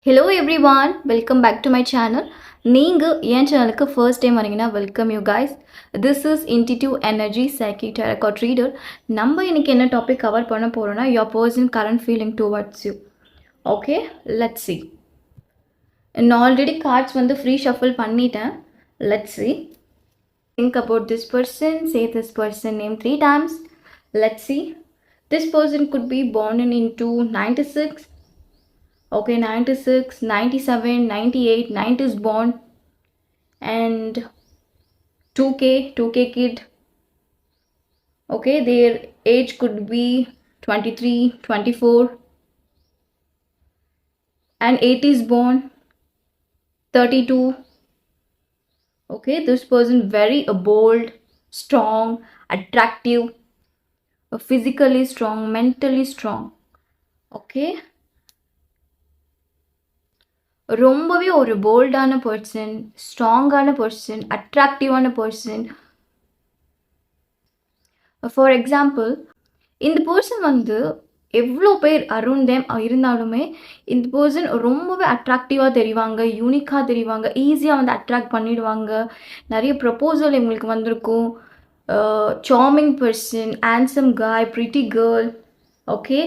Hello everyone, welcome back to my channel. நீங்கள் என் சேனலுக்கு ஃபர்ஸ்ட் டைம் வரீங்கன்னா welcome you guys. This is intuitive energy psychic tarot card reader. நம்ம இன்னைக்கு என்ன டாபிக் கவர் பண்ண போகிறோன்னா your person current feeling towards you. Okay, let's see. நான் ஆல்ரெடி கார்ட்ஸ் வந்து ஃப்ரீ ஷஃபிள் பண்ணிட்டேன். Let's see. Think about this person, say this person name 3 times. Let's see. This person could be born in into 96. Okay, 96, 97, 98, 90s born, and 2K kid. Okay, their age could be 23, 24, and 80s born, 32. Okay, this person very bold, strong, attractive, physically strong, mentally strong. Okay, ரொம்பவே ஒரு போல்டான person, ஸ்ட்ராங்கான person, அட்ராக்டிவான person. For example, இந்த person வந்து எவ்வளோ பேர் around them இருந்தாலுமே இந்த person ரொம்பவே அட்ராக்டிவாக தெரிவாங்க, யூனிக்காக தெரிவாங்க, ஈஸியாக வந்து அட்ராக்ட் பண்ணிடுவாங்க. நிறைய ப்ரப்போசல் இவங்களுக்கு வந்திருக்கும். Charming person, handsome guy, pretty girl. Okay,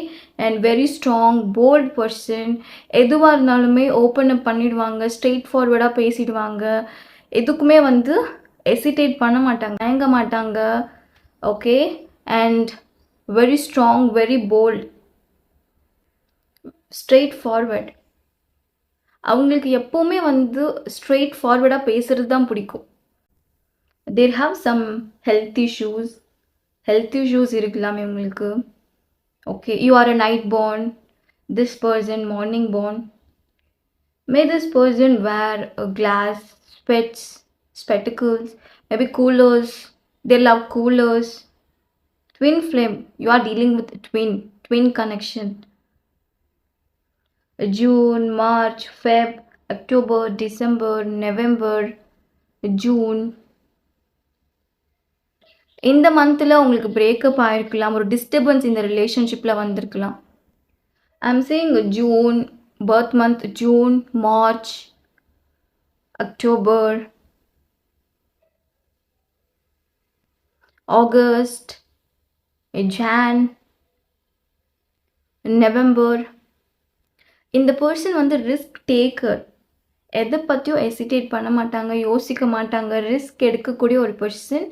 and very strong bold person. எதுவாக இருந்தாலுமே ஓப்பன் அப் பண்ணிடுவாங்க, ஸ்ட்ரெயிட் ஃபார்வர்டாக பேசிடுவாங்க, எதுக்குமே வந்து எசிடேட் பண்ண மாட்டாங்க, தயங்க மாட்டாங்க. Okay, and very strong, very bold, straight forward. அவங்களுக்கு எப்போவுமே வந்து ஸ்ட்ரெயிட் ஃபார்வர்டாக பேசுகிறது தான் பிடிக்கும். தேர் ஹாவ் சம் ஹெல்த் இஷ்யூஸ் இருக்கலாம் இவங்களுக்கு. Okay, you are a night born, this person morning born. May this person wear a glass, spectacles, maybe coolers. They love coolers. Twin flame, you are dealing with twin connection. June, March, Feb, October, December, November, June. இந்த மந்தில் உங்களுக்கு breakup ஆகிருக்கலாம், ஒரு disturbance இந்த ரிலேஷன்ஷிப்பில் வந்திருக்கலாம். I'm saying June, birth month June, March, October, August, John, November. இந்த person வந்து risk taker. எதை பற்றியும் எசிடேட் பண்ண மாட்டாங்க, யோசிக்க மாட்டாங்க, ரிஸ்க் எடுக்கக்கூடிய ஒரு பர்சன்.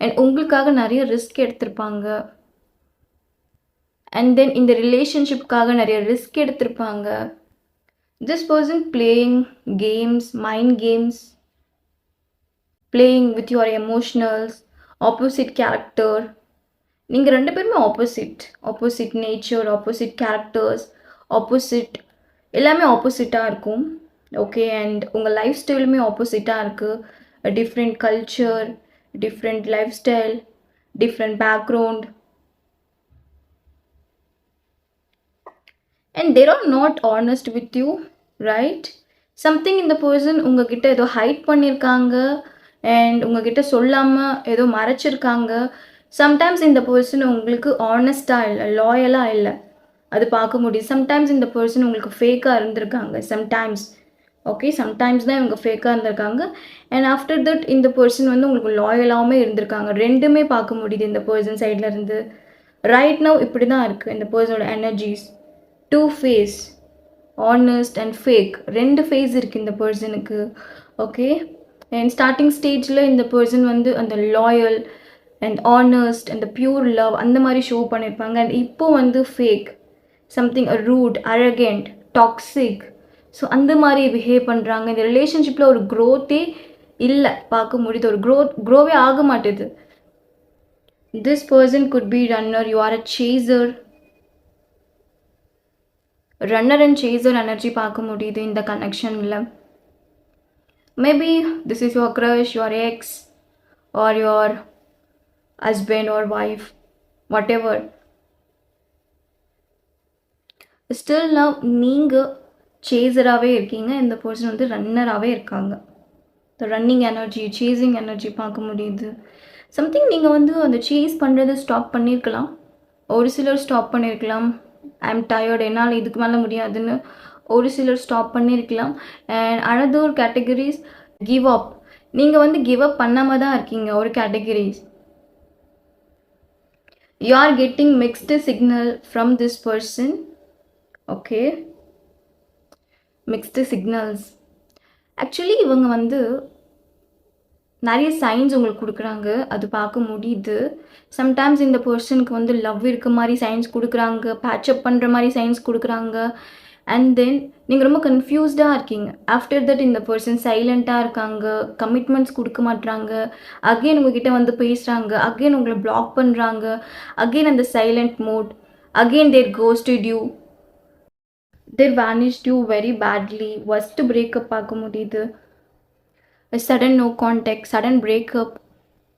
அண்ட் உங்களுக்காக நிறைய ரிஸ்க் எடுத்திருப்பாங்க. அண்ட் தென் இந்த ரிலேஷன்ஷிப்காக நிறைய ரிஸ்க் எடுத்திருப்பாங்க. This person playing games, mind games, playing with your எமோஷனல்ஸ், opposite character. நீங்கள் ரெண்டு பேருமே opposite nature, opposite characters, opposite எல்லாமே ஆப்போசிட்டாக இருக்கும். ஓகே, அண்ட் உங்கள் லைஃப் ஸ்டைலுமே ஆப்போசிட்டாக இருக்குது. Different culture, different lifestyle, different background, and they are not honest with you, right? Something in the person உங்ககிட்ட ஏதோ ஹைட் பண்ணியிருக்காங்க, அண்ட் உங்ககிட்ட சொல்லாமல் ஏதோ மறைச்சிருக்காங்க. சம்டைம்ஸ் இந்த பர்சன் உங்களுக்கு ஆனஸ்டாக இல்லை, லாயலாக இல்லை, அது பார்க்க முடியும். சம்டைம்ஸ் இந்த பர்சன் உங்களுக்கு ஃபேக்காக இருந்திருக்காங்க. ஓகே, சம்டைம்ஸ் தான் இவங்க ஃபேக்காக இருந்திருக்காங்க. அண்ட் ஆஃப்டர் தட் இந்த பர்சன் வந்து உங்களுக்கு லாயலாகவுமே இருந்திருக்காங்க. ரெண்டுமே பார்க்க முடியுது இந்த பர்சன் சைடில் இருந்து. ரைட் நவ் இப்படி தான் இருக்குது இந்த பர்சனோட energies. 2 face, honest and fake, 2 face இருக்குது இந்த பர்சனுக்கு. ஓகே, அண்ட் ஸ்டார்டிங் ஸ்டேஜில் இந்த பர்சன் வந்து அந்த loyal and honest and pure love அந்த மாதிரி ஷோ பண்ணியிருப்பாங்க. அண்ட் இப்போது வந்து fake, something rude, arrogant, toxic, so அந்த மாதிரி பிஹேவ் பண்ணுறாங்க. இந்த ரிலேஷன்ஷிப்பில் ஒரு க்ரோத்தே இல்லை, பார்க்க முடியுது. ஒரு க்ரோவே ஆக மாட்டேது. This person could be runner, you are a chaser. Runner and chaser energy பார்க்க முடியுது இந்த கனெக்ஷனில். Maybe this is your crush, your ex, or your husband or wife, what ever. Still now நீங்கள் சேசராகவே இருக்கீங்க, இந்த பர்சன் வந்து ரன்னராகவே இருக்காங்க. The running energy, chasing energy பார்க்க முடியுது. சம்திங் நீங்கள் வந்து அந்த சேஸ் பண்ணுறதை ஸ்டாப் பண்ணியிருக்கலாம். ஒரு சிலர் ஸ்டாப் பண்ணியிருக்கலாம். ஐ எம் டயர்ட், என்னால் இதுக்கு மேலே முடியாதுன்னு ஒரு சிலர் ஸ்டாப் பண்ணியிருக்கலாம். And another categories give up. நீங்கள் வந்து கிவ் அப் பண்ணாமல் தான் இருக்கீங்க. ஒரு categories you are getting mixed signal from this person. Okay, mixed signals. Actually இவங்க வந்து நிறைய சைன்ஸ் உங்களுக்கு கொடுக்குறாங்க, அது பார்க்க முடியுது. சம்டைம்ஸ் இந்த பர்சனுக்கு வந்து லவ் இருக்க மாதிரி சைன்ஸ் கொடுக்குறாங்க, பேட்சப் பண்ணுற மாதிரி சைன்ஸ் கொடுக்குறாங்க. அண்ட் தென் நீங்கள் ரொம்ப கன்ஃபியூஸ்டாக இருக்கீங்க. ஆஃப்டர் தட் இந்த பர்சன் சைலண்ட்டாக இருக்காங்க, கமிட்மெண்ட்ஸ் கொடுக்க மாட்றாங்க, அகெயின் உங்ககிட்ட வந்து பேசுகிறாங்க, அகெயின் உங்களை பிளாக் பண்ணுறாங்க, அகெயின் அந்த silent mode, again they ghosted you, they vanished you very badly. First breakup பார்க்க முடியுது. Sudden no contact, sudden breakup.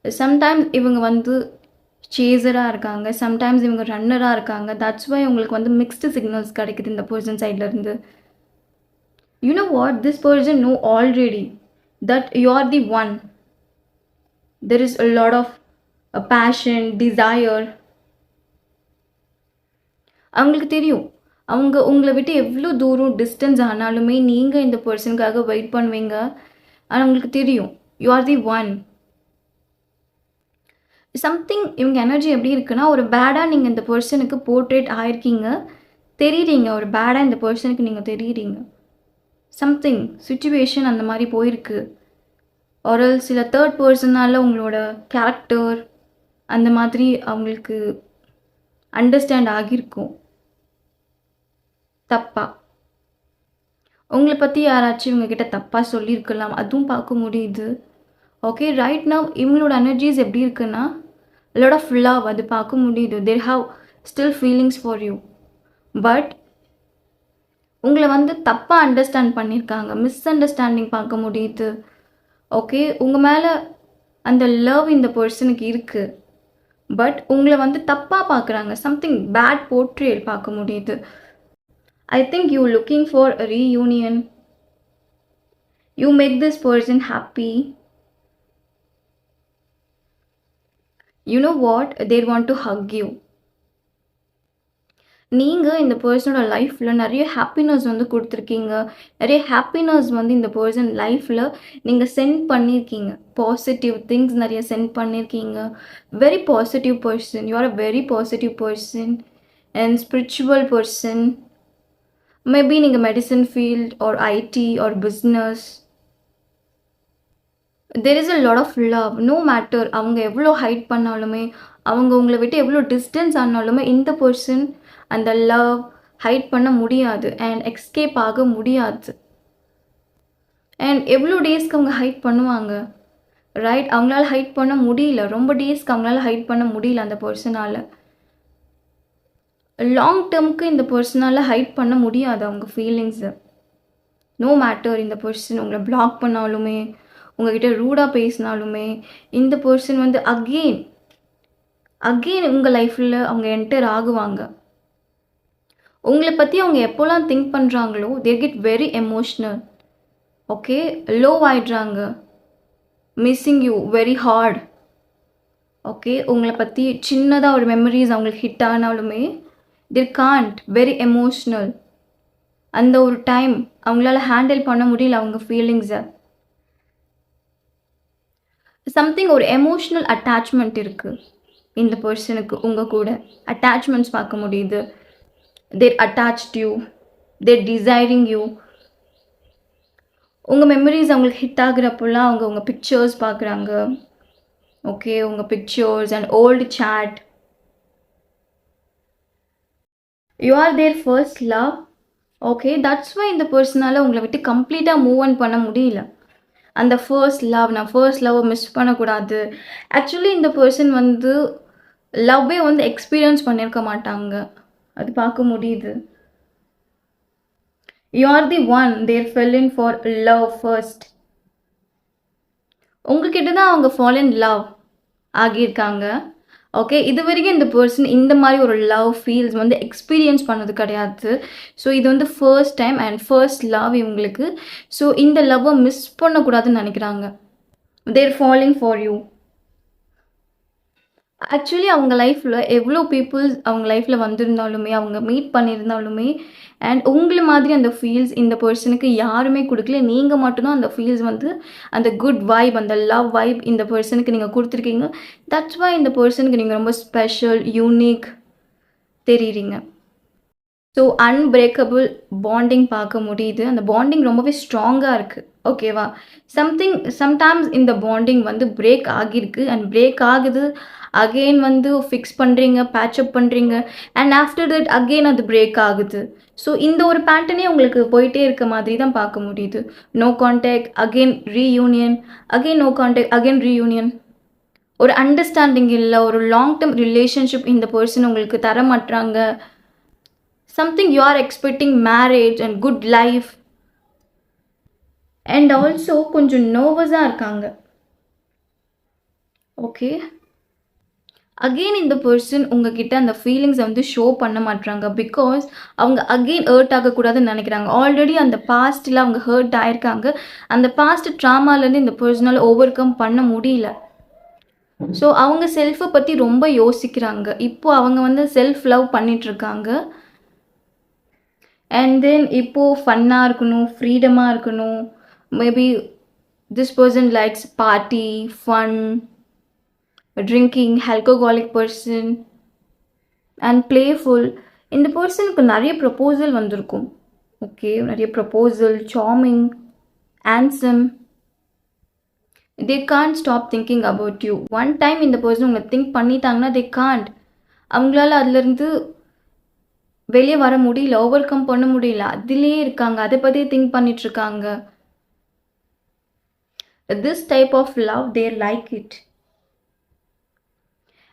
Sometimes இவங்க வந்து சேசராக இருக்காங்க, சம்டைம்ஸ் இவங்க ரன்னராக இருக்காங்க. தட்ஸ் வை உங்களுக்கு வந்து மிக்ஸ்டு சிக்னல்ஸ் கிடைக்குது இந்த பர்சன் சைட்லேருந்து. You know what, this person know already that you are the one. There is a lot of passion, desire. அவங்களுக்கு தெரியும், அவங்க உங்களை விட்டு எவ்வளோ தூரம் டிஸ்டன்ஸ் ஆனாலுமே நீங்கள் இந்த பர்சனுக்காக வெயிட் பண்ணுவீங்க. ஆனால் உங்களுக்கு தெரியும், you are the one. Something இவங்க எனர்ஜி எப்படி இருக்குன்னா, ஒரு பேடாக நீங்கள் இந்த பர்சனுக்கு போர்ட்ரேட் ஆயிருக்கீங்க, தெரியுறீங்க. ஒரு பேடாக இந்த பர்சனுக்கு நீங்கள் தெரியுறீங்க. சம்திங் சுச்சுவேஷன் அந்த மாதிரி போயிருக்கு. ஒரு சில தேர்ட் பர்சனால் உங்களோட கேரக்டர் அந்த மாதிரி அவங்களுக்கு அண்டர்ஸ்டாண்ட் ஆகியிருக்கும் தப்பாக. உங்களை பற்றி யாராச்சும் இவங்ககிட்ட தப்பாக சொல்லியிருக்கலாம், அதுவும் பார்க்க முடியுது. ஓகே, ரைட் நவ் இவங்களோட எனர்ஜிஸ் எப்படி இருக்குன்னா, லாட் ஆஃப் லவ், அது பார்க்க முடியுது. They have still feelings for you. But உங்களை வந்து தப்பாக அண்டர்ஸ்டாண்ட் பண்ணியிருக்காங்க, மிஸ் அண்டர்ஸ்டாண்டிங் பார்க்க முடியுது. ஓகே, உங்கள் மேலே அந்த லவ் இந்த பர்சனுக்கு இருக்குது, பட் உங்களை வந்து தப்பாக பார்க்குறாங்க. சம்திங் பேட் போர்ட்ரேட் பார்க்க முடியுது. I think you looking for a reunion. You make this person happy. You know what? They want to hug you. நீங்கள் இந்த பர்சனோட லைஃப்பில் நிறைய ஹாப்பினஸ் வந்து கொடுத்துருக்கீங்க, நிறைய ஹாப்பினஸ் வந்து இந்த பர்சன் லைஃப்பில் நீங்கள் சென்ட் பண்ணியிருக்கீங்க. பாசிட்டிவ் திங்ஸ் நிறைய சென்ட் பண்ணியிருக்கீங்க. Very positive person. You are a very positive person and spiritual person. Maybe நீங்கள் medicine field or IT or business. There is a lot of love. No matter அவங்க எவ்வளோ height பண்ணாலுமே, அவங்க உங்களை விட்டு எவ்வளோ டிஸ்டன்ஸ் ஆனாலுமே, இந்த பர்சன் அந்த லவ் ஹைட் பண்ண முடியாது அண்ட் எஸ்கேப் ஆக முடியாது. அண்ட் எவ்வளோ டேஸ்க்கு அவங்க ஹைட் பண்ணுவாங்க, ரைட்? அவங்களால ஹைட் பண்ண முடியல. ரொம்ப டேஸ்க்கு அவங்களால ஹைட் பண்ண முடியல அந்த பர்சனால். லாங் டேர்முக்கு இந்த பர்சனால் ஹைட் பண்ண முடியாது அவங்க ஃபீலிங்ஸு. நோ மேட்டர் இந்த பர்சன் உங்களை பிளாக் பண்ணாலுமே, உங்ககிட்ட ரூடாக பேசினாலுமே, இந்த பர்சன் வந்து அகெயின் உங்கள் லைஃப்பில் அவங்க என்டர் ஆகுவாங்க. உங்களை பற்றி அவங்க எப்போல்லாம் திங்க் பண்ணுறாங்களோ, they get very emotional. Okay, low ஆயிடுறாங்க, missing you very hard. Okay, உங்களை பற்றி சின்னதாக ஒரு மெமரிஸ் அவங்களுக்கு ஹிட் ஆனாலுமே they can't, very emotional. அந்த ஒரு டைம் அவங்களால ஹேண்டில் பண்ண முடியல அவங்க ஃபீலிங்ஸை. சம்திங் ஒரு எமோஷ்னல் அட்டாச்மெண்ட் இருக்குது இந்த பர்சனுக்கு. உங்கள் கூட அட்டாச்மெண்ட்ஸ் பார்க்க முடியுது. They're attached you, they're desiring you. உங்கள் மெமரிஸ் அவங்களுக்கு ஹிட் ஆகுறப்போலாம் அவங்க உங்கள் பிக்சர்ஸ் பார்க்குறாங்க. ஓகே, உங்கள் pictures and old chat. You are their first love. Okay, that's why இந்த பர்சனால் உங்களை விட்டு கம்ப்ளீட்டாக மூவ் ஆன் பண்ண முடியல. அந்த ஃபர்ஸ்ட் லவ், நான் ஃபர்ஸ்ட் லவ்வை மிஸ் பண்ணக்கூடாது. ஆக்சுவலி இந்த பர்சன் வந்து லவ்வே வந்து எக்ஸ்பீரியன்ஸ் பண்ணியிருக்க மாட்டாங்க, அது பார்க்க முடியுது. You are the one there fell in for love first. உங்ககிட்ட தான் அவங்க ஃபால் இன் லவ் ஆகியிருக்காங்க. ஓகே, இது வரைக்கும் இந்த பர்சன் இந்த மாதிரி ஒரு லவ் ஃபீல்ஸ் வந்து எக்ஸ்பீரியன்ஸ் பண்ணது கிடையாது. ஸோ இது வந்து first time and first love இவங்களுக்கு. ஸோ இந்த லவ்வை மிஸ் பண்ணக்கூடாதுன்னு நினைக்கிறாங்க. தேர் ஃபாலிங் ஃபார் யூ. ஆக்சுவலி அவங்க லைஃப்பில் எவ்வளோ பீப்புள்ஸ் அவங்க லைஃப்பில் வந்திருந்தாலுமே, அவங்க மீட் பண்ணியிருந்தாலுமே, அண்ட் உங்கள மாதிரி அந்த ஃபீல்ஸ் இந்த பெர்சனுக்கு யாருமே குடுக்கல. நீங்க மட்டும் தான் அந்த ஃபீல்ஸ் வந்து அந்த குட் வைப், அந்த லவ் வைப் இந்த பெர்சனுக்கு நீங்க குடுத்துருக்கீங்க. தட்ஸ் வை இந்த பெர்சனுக்கு நீங்க ரொம்ப ஸ்பெஷல், யூனிக் தெரியிறீங்க. ஸோ அன்பிரேக்கபிள் பாண்டிங் பார்க்க முடியுது. அந்த பாண்டிங் ரொம்பவே ஸ்ட்ராங்காக இருக்குது. ஓகேவா? சம்டைம்ஸ் இந்த பாண்டிங் வந்து பிரேக் ஆகியிருக்கு அண்ட் பிரேக் ஆகுது. அகெயின் வந்து ஃபிக்ஸ் பண்ணுறீங்க, பேட்சப் பண்ணுறீங்க அண்ட் ஆஃப்டர் தட் அகெயின் அது பிரேக் ஆகுது. ஸோ இந்த ஒரு பேட்டர்னே உங்களுக்கு போயிட்டே இருக்க மாதிரி தான் பார்க்க முடியுது. No contact, again reunion, again no contact, again reunion. ஒரு அண்டர்ஸ்டாண்டிங் இல்லை, ஒரு லாங் டேர்ம் ரிலேஷன்ஷிப் இந்த பர்சன் உங்களுக்கு தர மாட்றாங்க. Something you are expecting marriage and good life and also கொஞ்சம் நர்வஸாக இருக்காங்க. ஓகே, அகெயின் இந்த பர்சன் உங்ககிட்ட அந்த ஃபீலிங்ஸை வந்து ஷோ பண்ண மாட்றாங்க. பிகாஸ் அவங்க அகெயின் ஹர்ட் ஆகக்கூடாதுன்னு நினைக்கிறாங்க. ஆல்ரெடி அந்த பாஸ்ட்டில் அவங்க ஹர்ட் ஆயிருக்காங்க. அந்த பாஸ்ட் ட்ராமாலேருந்து இந்த பர்சனால் ஓவர் கம் பண்ண முடியல. ஸோ அவங்க செல்ஃபை பற்றி ரொம்ப யோசிக்கிறாங்க. இப்போது அவங்க வந்து செல்ஃப் லவ் பண்ணிகிட்ருக்காங்க. அண்ட் தென் இப்போது ஃபன்னாக இருக்கணும், ஃப்ரீடமாக இருக்கணும். Maybe this person likes party, fun, drinking, alcoholic person and playful. இந்த பர்சனுக்கு நிறைய ப்ரப்போசல் வந்திருக்கும். ஓகே, நிறைய proposal, charming, handsome. They can't stop thinking about you. One time இந்த பர்சன் உங்களை திங்க் பண்ணிட்டாங்கன்னா தே காண்ட். அவங்களால அதுலேருந்து வெளியே வர முடியல, ஓவர் கம் பண்ண முடியல. அதிலே இருக்காங்க, அதை பற்றியே திங்க் பண்ணிகிட்ருக்காங்க. This type of love they like it.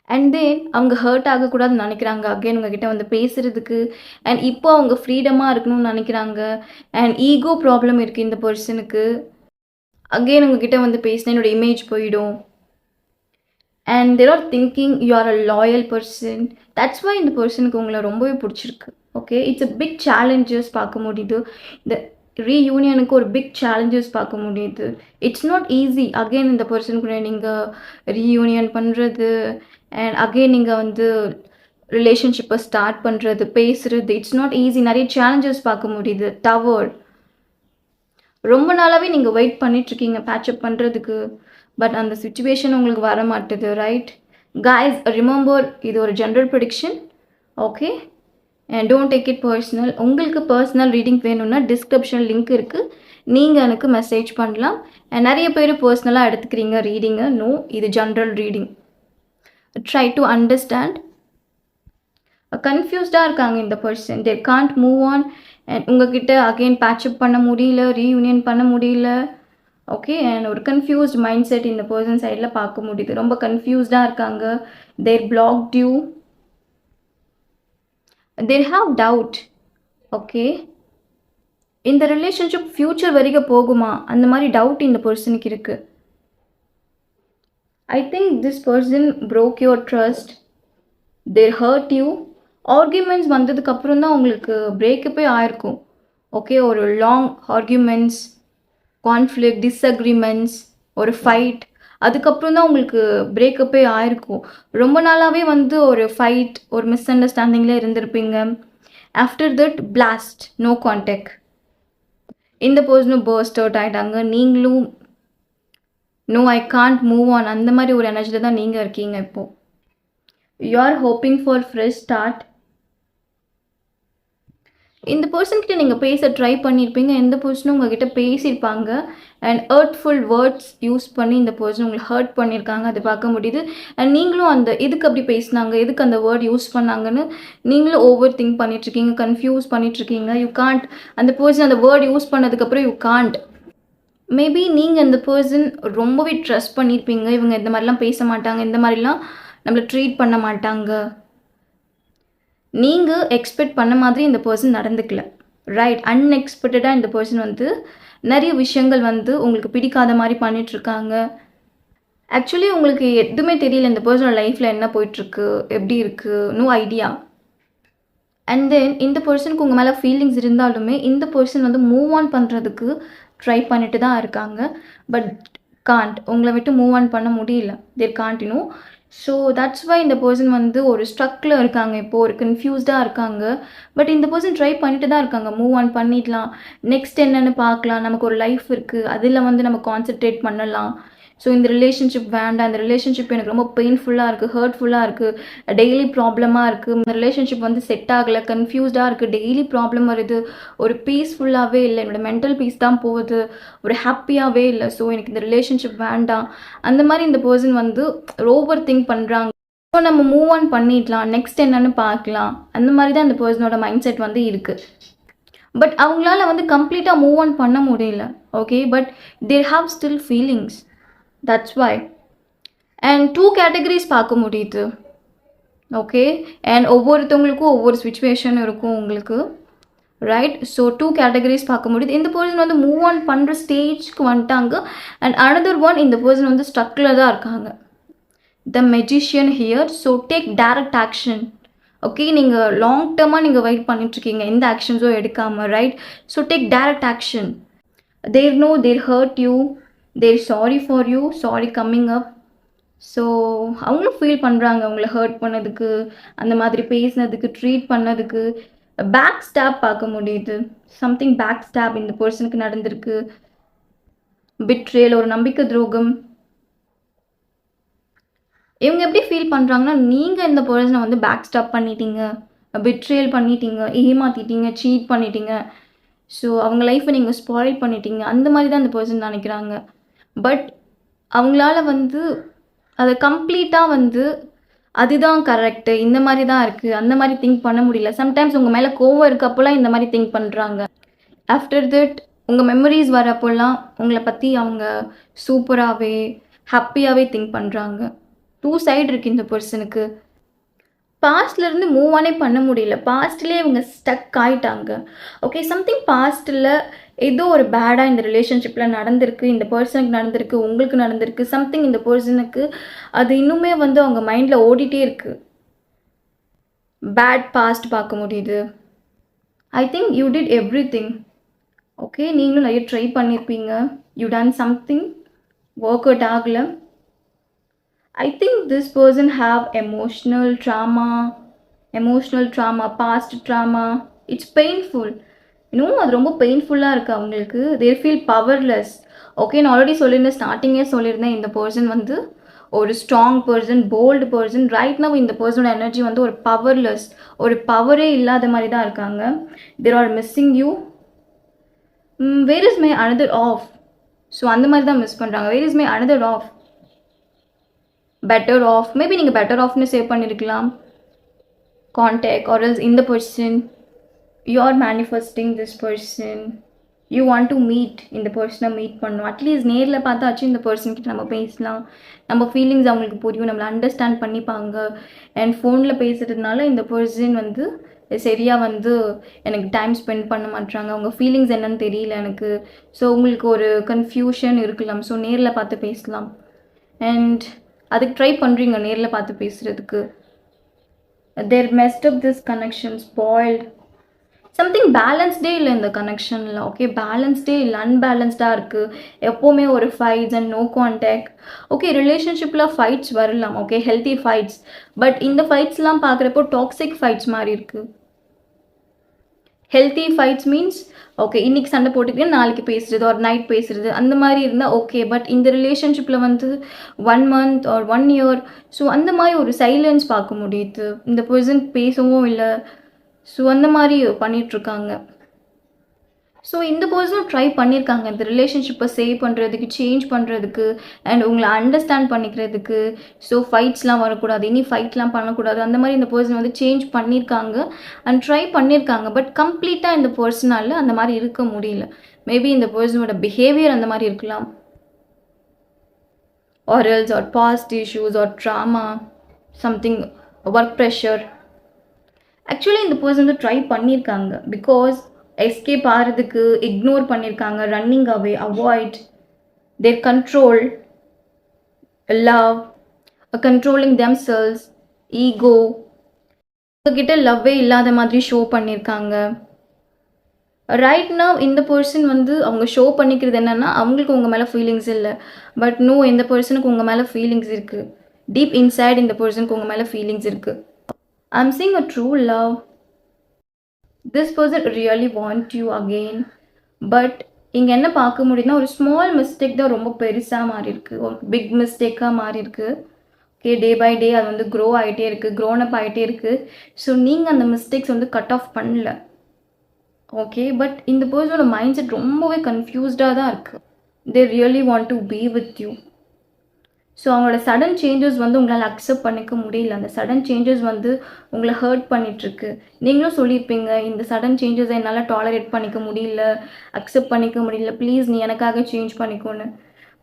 And then அவங்க ஹர்ட் ஆகக்கூடாதுன்னு நினைக்கிறாங்க. அகெயின் உங்ககிட்ட வந்து பேசுகிறதுக்கு. அண்ட் இப்போ அவங்க ஃப்ரீடமாக இருக்கணும்னு நினைக்கிறாங்க. அண்ட் ஈகோ ப்ராப்ளம் இருக்குது இந்த பர்சனுக்கு. அகெயின் உங்ககிட்ட வந்து பேசினா என்னோட இமேஜ் போயிடும். And there are thinking you are a loyal person. That's why இந்த பர்சனுக்கு உங்களை ரொம்பவே பிடிச்சிருக்கு. Okay, it's a big challenges பார்க்க முடியுது. இந்த ரீயூனியனுக்கு ஒரு பிக் சேலஞ்சஸ் பார்க்க முடியுது. It's not easy. அகெயின் இந்த பர்சன் கூட நீங்கள் ரீயூனியன் பண்ணுறது அண்ட் அகெயின் நீங்கள் வந்து ரிலேஷன்ஷிப்பை ஸ்டார்ட் பண்ணுறது, பேசுகிறது, இட்ஸ் நாட் ஈஸி. நிறைய சேலஞ்சஸ் பார்க்க முடியுது. டவர் ரொம்ப நாளாகவே நீங்கள் வெயிட் பண்ணிகிட்ருக்கீங்க பேட்சப் பண்ணுறதுக்கு. பட் அந்த சுச்சுவேஷன் உங்களுக்கு வர மாட்டுது. ரைட் கைஸ், ரிமெம்பர் இது ஒரு general prediction. Okay, and don't take it personal. உங்களுக்கு பர்சனல் ரீடிங் வேணும்னா டிஸ்கிரிப்ஷன் லிங்க் இருக்குது, நீங்கள் எனக்கு மெசேஜ் பண்ணலாம். அண்ட் நிறைய பேர் பர்சனலாக எடுத்துக்கிறீங்க ரீடிங்கை. நோ, இது general reading. Try to understand. கன்ஃபியூஸ்டாக இருக்காங்க இந்த person. They can't move on. And உங்ககிட்ட அகெயின் பேட்சப் பண்ண முடியல, ரீயூனியன் பண்ண முடியல. ஓகே, அண்ட் ஒரு கன்ஃபியூஸ்ட் மைண்ட் செட் இந்த பர்சன் சைடில் பார்க்க முடியுது. ரொம்ப கன்ஃபியூஸ்டாக இருக்காங்க. They're blocked you. They're have doubt. Okay, இந்த ரிலேஷன்ஷிப் ஃப்யூச்சர் வரைக்கும் போகுமா அந்த மாதிரி டவுட் இந்த பர்சனுக்கு இருக்குது. I think this person broke your trust. They hurt you. Arguments வந்ததுக்கப்புறம் தான் உங்களுக்கு பிரேக்கப்பே ஆயிருக்கும். ஓகே, ஒரு லாங் ஆர்கியூமெண்ட்ஸ், கான்ஃப்ளிக், டிஸ்அக்ரிமெண்ட்ஸ், ஒரு ஃபைட், அதுக்கப்புறம் தான் உங்களுக்கு பிரேக்கப்பே ஆயிருக்கும். ரொம்ப நாளாகவே வந்து ஒரு ஃபைட், ஒரு மிஸ் அண்டர்ஸ்டாண்டிங்கில் இருந்திருப்பீங்க. After that blast, no contact. இந்த பர்சனும் பர்ஸ்ட் அவுட் ஆகிட்டாங்க. நீங்களும் no I can't move on அந்த மாதிரி ஒரு எனர்ஜியில் தான் நீங்கள் இருக்கீங்க. இப்போது you are hoping for fresh start. இந்த பர்சன்கிட்ட நீங்கள் பேச ட்ரை பண்ணியிருப்பீங்க. எந்த பர்சனும் உங்ககிட்ட பேசியிருப்பாங்க. அண்ட் ஹர்ட்ஃபுல் வேர்ட்ஸ் யூஸ் பண்ணி இந்த பர்சன் உங்களை ஹர்ட் பண்ணியிருக்காங்க. அது பார்க்க முடியுது. அண்ட் நீங்களும் அந்த எதுக்கு அப்படி பேசினாங்க, எதுக்கு அந்த வேர்ட் யூஸ் பண்ணாங்கன்னு நீங்களும் ஓவர் திங்க் பண்ணிகிட்ருக்கீங்க, கன்ஃபியூஸ் பண்ணிகிட்ருக்கீங்க. You can't. அந்த பர்சன் அந்த வேர்ட் யூஸ் பண்ணதுக்கப்புறம் யூ காண்ட். மேபி நீங்கள் இந்த பர்சன் ரொம்பவே ட்ரஸ்ட் பண்ணியிருப்பீங்க. இவங்க இந்த மாதிரிலாம் பேச மாட்டாங்க, இந்த மாதிரிலாம் நம்மளை ட்ரீட் பண்ண மாட்டாங்க. நீங்கள் எக்ஸ்பெக்ட் பண்ண மாதிரி இந்த பர்சன் நடந்துக்கல. ரைட், அன்எக்ஸ்பெக்டடாக இந்த பர்சன் வந்து நிறைய விஷயங்கள் வந்து உங்களுக்கு பிடிக்காத மாதிரி பண்ணிகிட்ருக்காங்க. ஆக்சுவலி உங்களுக்கு எதுவுமே தெரியல இந்த பர்சனோட லைஃப்பில் என்ன போயிட்டுருக்கு, எப்படி இருக்குது, நோ ஐடியா. அண்ட் தென் இந்த பர்சனுக்கு உங்கள் மேலே ஃபீலிங்ஸ் இருந்தாலுமே இந்த பர்சன் வந்து மூவ் ஆன் பண்ணுறதுக்கு ட்ரை பண்ணிட்டு தான் இருக்காங்க. But can't. உங்களை விட்டு மூவ் ஆன் பண்ண முடியல. They're can't, you know. So that's why இந்த பர்சன் வந்து ஒரு ஸ்ட்ரக்கில் இருக்காங்க, இப்போது ஒரு கன்ஃப்யூஸ்டாக இருக்காங்க. பட் இந்த பர்சன் ட்ரை பண்ணிட்டு தான் இருக்காங்க, மூவ் ஆன் பண்ணிடலாம், நெக்ஸ்ட் என்னென்னு பார்க்கலாம், நமக்கு ஒரு லைஃப் இருக்குது, அதில் வந்து நம்ம கான்சென்ட்ரேட் பண்ணலாம். ஸோ இந்த ரிலேஷன்ஷிப் வேண்டாம், இந்த ரிலேஷன்ஷிப் எனக்கு ரொம்ப பெயின்ஃபுல்லாக இருக்குது, ஹர்ட்ஃபுல்லாக இருக்குது, டெய்லி ப்ராப்ளமாக இருக்குது, இந்த ரிலேஷன்ஷிப் வந்து செட் ஆகலை, கன்ஃபியூஸ்டாக இருக்குது, டெய்லி ப்ராப்ளம் வருது, ஒரு பீஸ்ஃபுல்லாகவே இல்லை, என்னோடய மென்டல் பீஸ் தான் போகுது, ஒரு ஹாப்பியாகவே இல்லை, ஸோ எனக்கு இந்த ரிலேஷன்ஷிப் வேண்டாம், அந்த மாதிரி இந்த பர்சன் வந்து ஓவர் திங்க் பண்ணுறாங்க. ஸோ நம்ம மூவ் ஆன் பண்ணிடலாம், நெக்ஸ்ட் என்னென்னு பார்க்கலாம், அந்த மாதிரி தான் இந்த பர்சனோட மைண்ட் செட் வந்து இருக்குது. பட் அவங்களால வந்து கம்ப்ளீட்டாக மூவ் ஆன் பண்ண முடியல. Okay, but there have still feelings. That's why. And 2 categories பார்க்க முடியுது. ஓகே, அண்ட் ஒவ்வொருத்தவங்களுக்கும் ஒவ்வொரு சுச்சுவேஷன் இருக்கும் உங்களுக்கு, ரைட்? ஸோ 2 கேட்டகரிஸ் பார்க்க முடியுது. இந்த பர்சன் வந்து மூவ் ஆன் பண்ணுற ஸ்டேஜ்க்கு வந்துட்டாங்க. அண்ட் அனதர் ஒன், இந்த பர்சன் வந்து ஸ்ட்ரக்கில் தான் இருக்காங்க. The magician here. So take direct action. Okay, நீங்கள் லாங் டேர்மாக நீங்கள் வெயிட் பண்ணிட்டுருக்கீங்க, எந்த ஆக்ஷன்ஸும் எடுக்காமல், right? So take direct action. There no there hurt you, there sorry for you, sorry coming up. So அவங்களும் ஃபீல் பண்ணுறாங்க அவங்கள ஹர்ட் பண்ணதுக்கு, அந்த மாதிரி பேசினதுக்கு, ட்ரீட் பண்ணதுக்கு. பேக் ஸ்டாப் பார்க்க முடியுது. சம்திங் பேக் ஸ்டாப் இந்த பர்சனுக்கு நடந்திருக்கு. பிட்ரேல், ஒரு நம்பிக்கை துரோகம். இவங்க எப்படி ஃபீல் பண்ணுறாங்கன்னா, நீங்கள் இந்த பர்சனை வந்து பேக் ஸ்டாப் பண்ணிட்டீங்க, பிட்ரேல் பண்ணிட்டீங்க, ஏமாற்றிட்டீங்க, சீட் பண்ணிட்டீங்க, ஸோ அவங்க லைஃப்பை நீங்கள் ஸ்பாயில் பண்ணிட்டீங்க, அந்த மாதிரி தான் இந்த பர்சன் நினைக்கிறாங்க. பட் அவங்களால வந்து அதை கம்ப்ளீட்டாக வந்து அதுதான் கரெக்டு, இந்த மாதிரி தான் இருக்குது, அந்த மாதிரி திங்க் பண்ண முடியல. சம்டைம்ஸ் உங்கள் மேலே கோவம் இருக்கப்போலாம் இந்த மாதிரி திங்க் பண்ணுறாங்க. ஆஃப்டர் தட் உங்கள் மெமரிஸ் வரப்போலாம் உங்களை பற்றி அவங்க சூப்பராகவே ஹாப்பியாகவே திங்க் பண்ணுறாங்க. 2 சைடு இருக்குது இந்த பர்சனுக்கு. பாஸ்ட்லேருந்து மூவ் ஆனே பண்ண முடியல, பாஸ்ட்லேயே இவங்க ஸ்டக் ஆகிட்டாங்க. ஓகே, சம்திங் பாஸ்ட்டில் ஏதோ ஒரு பேடாக இந்த ரிலேஷன்ஷிப்பில் நடந்திருக்கு, இந்த பர்சனுக்கு நடந்திருக்கு, உங்களுக்கு நடந்திருக்கு, சம்திங் இந்த பர்சனுக்கு அது இன்னுமே வந்து அவங்க மைண்டில் ஓடிட்டே இருக்குது. பேட் பாஸ்ட் பார்க்க முடியுது. I think you did every thing. Okay, நீங்களும் நிறைய ட்ரை பண்ணியிருப்பீங்க, you done something, work out ஆகலை. I think this person have emotional trauma, past trauma. It's painful. அது ரொம்ப பெயின்ஃபுல்லாக இருக்குது அவங்களுக்கு. They feel powerless. ஓகே, நான் ஆல்ரெடி சொல்லியிருந்தேன், ஸ்டார்டிங்கே சொல்லியிருந்தேன், இந்த பர்சன் வந்து ஒரு strong person, bold person. Right now இந்த பர்சனோட எனர்ஜி வந்து ஒரு பவர்லெஸ், ஒரு பவரே இல்லாத மாதிரி தான் இருக்காங்க. They are missing you. Where is my another off? So அந்த மாதிரி தான் மிஸ் பண்ணுறாங்க. Where is my another off? Better off, maybe நீங்கள் பெட்டர் ஆஃப்னு சேவ் பண்ணியிருக்கலாம். கான்டாக்ட் ஆர் எல்ஸ் இந்த person, you are manifesting this person, you want to meet, இந்த பர்சனை மீட் பண்ணணும். அட்லீஸ்ட் நேரில் பார்த்தாச்சும் இந்த பர்சன்கிட்ட நம்ம பேசலாம், நம்ம ஃபீலிங்ஸ் அவங்களுக்கு புரியும், நம்மளை அண்டர்ஸ்டாண்ட் பண்ணிப்பாங்க. அண்ட் ஃபோனில் பேசுகிறதுனால இந்த பர்சன் வந்து சரியாக வந்து எனக்கு டைம் ஸ்பெண்ட் பண்ண மாட்டாங்க, அவங்க ஃபீலிங்ஸ் என்னன்னு தெரியல எனக்கு. ஸோ உங்களுக்கு ஒரு கன்ஃபியூஷன் இருக்கலாம். ஸோ நேரில் பார்த்து பேசலாம். அண்ட் அதுக்கு ட்ரை பண்ணுறீங்க நேரில் பார்த்து பேசுகிறதுக்கு. They're messed up this connection, spoiled. Something பேலன்ஸ்டே இல்லை இந்த கனெக்ஷனில். ஓகே, பேலன்ஸ்டே இல்லை, அன்பேலன்ஸ்டாக இருக்குது. எப்போவுமே ஒரு fights and no contact. Okay, ரிலேஷன்ஷிப்பில் ஃபைட்ஸ் வரலாம், ஓகே, ஹெல்த்தி ஃபைட்ஸ். பட் இந்த ஃபைட்ஸ்லாம் பார்க்குறப்போ டாக்ஸிக் ஃபைட்ஸ் மாதிரி இருக்குது. ஹெல்த்தி ஃபைட்ஸ் மீன்ஸ் ஓகே, இன்றைக்கி சண்டை போட்டுக்கிட்டு நாளைக்கு பேசுகிறது, ஒரு நைட் பேசுகிறது, அந்த மாதிரி இருந்தால் ஓகே. பட் இந்த ரிலேஷன்ஷிப்பில் வந்து 1 month ஆர் 1 year, ஸோ அந்த மாதிரி ஒரு சைலன்ஸ் பார்க்க முடியுது. இந்த பர்சன் பேசவும் இல்லை, ஸோ அந்த மாதிரி பண்ணிகிட்ருக்காங்க. ஸோ இந்த பர்சனும் ட்ரை பண்ணியிருக்காங்க இந்த ரிலேஷன்ஷிப்பை சேவ் பண்ணுறதுக்கு, சேஞ்ச் பண்ணுறதுக்கு, அண்ட் உங்களை அண்டர்ஸ்டாண்ட் பண்ணிக்கிறதுக்கு. ஸோ ஃபைட்ஸ்லாம் வரக்கூடாது, இனி ஃபைட்லாம் பண்ணக்கூடாது, அந்த மாதிரி இந்த பர்சன் வந்து சேஞ்ச் பண்ணியிருக்காங்க அண்ட் ட்ரை பண்ணியிருக்காங்க. பட் கம்ப்ளீட்டாக இந்த பர்சனால் அந்த மாதிரி இருக்க முடியல. மேபி இந்த பர்சனோட பிஹேவியர் அந்த மாதிரி இருக்கலாம், or else or past issues or trauma, something work pressure. Actually இந்த பர்சன் வந்து ட்ரை பண்ணியிருக்காங்க, பிகாஸ் எஸ்கேப் ஆகிறதுக்கு இக்னோர் பண்ணியிருக்காங்க, running away, avoid, there control, love, controlling themselves, ego. உங்ககிட்ட லவ்வே இல்லாத மாதிரி ஷோ பண்ணியிருக்காங்க. ரைட் நவ் இந்த பர்சன் வந்து அவங்க ஷோ பண்ணிக்கிறது என்னென்னா அவங்களுக்கு உங்கள் மேலே ஃபீலிங்ஸ் இல்லை. பட் நோ, இந்த பர்சனுக்கு உங்கள் மேலே ஃபீலிங்ஸ் இருக்குது. டீப் இன்சைட் இந்த பர்சனுக்கு உங்கள் மேலே ஃபீலிங்ஸ் இருக்குது. I'm seeing a true love. This person really want you again. But இங்கே என்ன பார்க்க முடியுதுன்னா, ஒரு ஸ்மால் மிஸ்டேக் தான் ரொம்ப பெருசாக மாறி இருக்கு, ஒரு பிக் மிஸ்டேக்காக மாறி இருக்கு. ஓகே, டே பை டே அது வந்து க்ரோ ஆகிட்டே இருக்குது, க்ரோன் அப் ஆகிட்டே இருக்குது. ஸோ நீங்கள் அந்த மிஸ்டேக்ஸ் வந்து கட் ஆஃப் பண்ணல. ஓகே, பட் இந்த பர்சனோட மைண்ட் செட் ரொம்பவே கன்ஃபியூஸ்டாக தான் இருக்குது. They really want to be with you. So அவங்களோட சடன் சேஞ்சஸ் வந்து உங்களால் அக்செப்ட் பண்ணிக்க முடியல. அந்த சடன் சேஞ்சஸ் வந்து உங்களை ஹர்ட் பண்ணிகிட்ருக்கு. நீங்களும் சொல்லியிருப்பீங்க, இந்த சடன் சேஞ்சஸை என்னால் டாலரேட் பண்ணிக்க முடியல, அக்செப்ட் பண்ணிக்க முடியல, ப்ளீஸ் நீ எனக்காக சேஞ்ச் பண்ணிக்கோன்னு.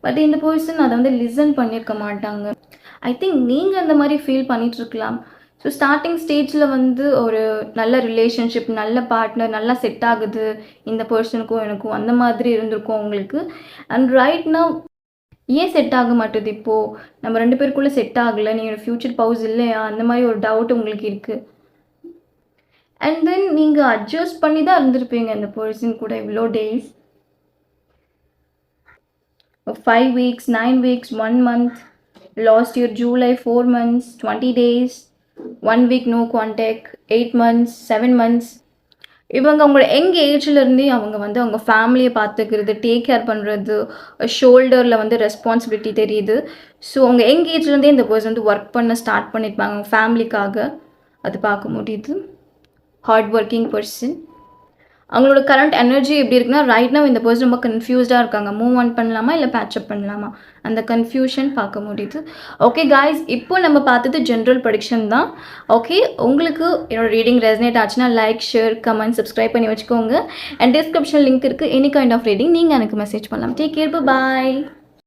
பட் இந்த பர்சன் அதை வந்து லிசன் பண்ணியிருக்க மாட்டாங்க. ஐ திங்க் நீங்கள் அந்த மாதிரி ஃபீல் பண்ணிகிட்ருக்கலாம். ஸோ ஸ்டார்டிங் ஸ்டேஜில் வந்து ஒரு நல்ல ரிலேஷன்ஷிப், நல்ல பார்ட்னர், நல்லா செட் ஆகுது இந்த பர்சனுக்கும் எனக்கும், அந்த மாதிரி இருந்திருக்கும் உங்களுக்கு. அண்ட் ரைட் நவ் ஏன் செட் ஆக மாட்டுது? இப்போது நம்ம 2 பேருக்குள்ளே செட் ஆகலை, நீங்கள் ஃப்யூச்சர் பவுஸ் இல்லையா, அந்த மாதிரி ஒரு டவுட் உங்களுக்கு இருக்குது. அண்ட் தென் நீங்கள் அட்ஜஸ்ட் பண்ணி தான் இருந்திருப்பீங்க இந்த பர்சன் கூட இவ்வளோ days. 5 weeks, 9 weeks, 1 month, last year July 4 months, 20 days, 1 week no contact, 8 months, 7 months. இவங்க அவங்களோட யங் ஏஜ்லேருந்தே அவங்க வந்து அவங்க ஃபேமிலியை பார்த்துக்கிறது, டேக் கேர் பண்ணுறது, ஷோல்டரில் வந்து ரெஸ்பான்சிபிலிட்டி தெரியுது. ஸோ அவங்க யங் ஏஜ்லேருந்தே இந்த பர்சன் வந்து ஒர்க் பண்ண ஸ்டார்ட் பண்ணியிருப்பாங்க அவங்க ஃபேமிலிக்காக. அது பார்க்க முடியுது. Hard working person. அவங்களோட கரண்ட் எனர்ஜி எப்படி இருக்குன்னா, ரைட் நவ் இந்த பர்சன் ரொம்ப கன்ஃபியூஸ்டாக இருக்காங்க. மூவ் ஆன் பண்ணலாமா இல்லை பேட்சப் பண்ணலாமா, அந்த கன்ஃபியூஷன் பார்க்க முடியுது. ஓகே காய்ஸ், இப்போ நம்ம பார்த்தது ஜென்ரல் ப்ரெடிக்ஷன் தான். ஓகே, உங்களுக்கு என்னோட ரீடிங் ரெசனேட் ஆச்சுன்னா லைக், ஷேர், கமெண்ட், சப்ஸ்கிரைப் பண்ணி வச்சுக்கோங்க. அண்ட் டிஸ்கிரிப்ஷன் லிங்க் இருக்குது. எனி கைண்ட் ஆஃப் ரீடிங் நீங்கள் எனக்கு மெசேஜ் பண்ணலாம். டேக் கேர், பாய்.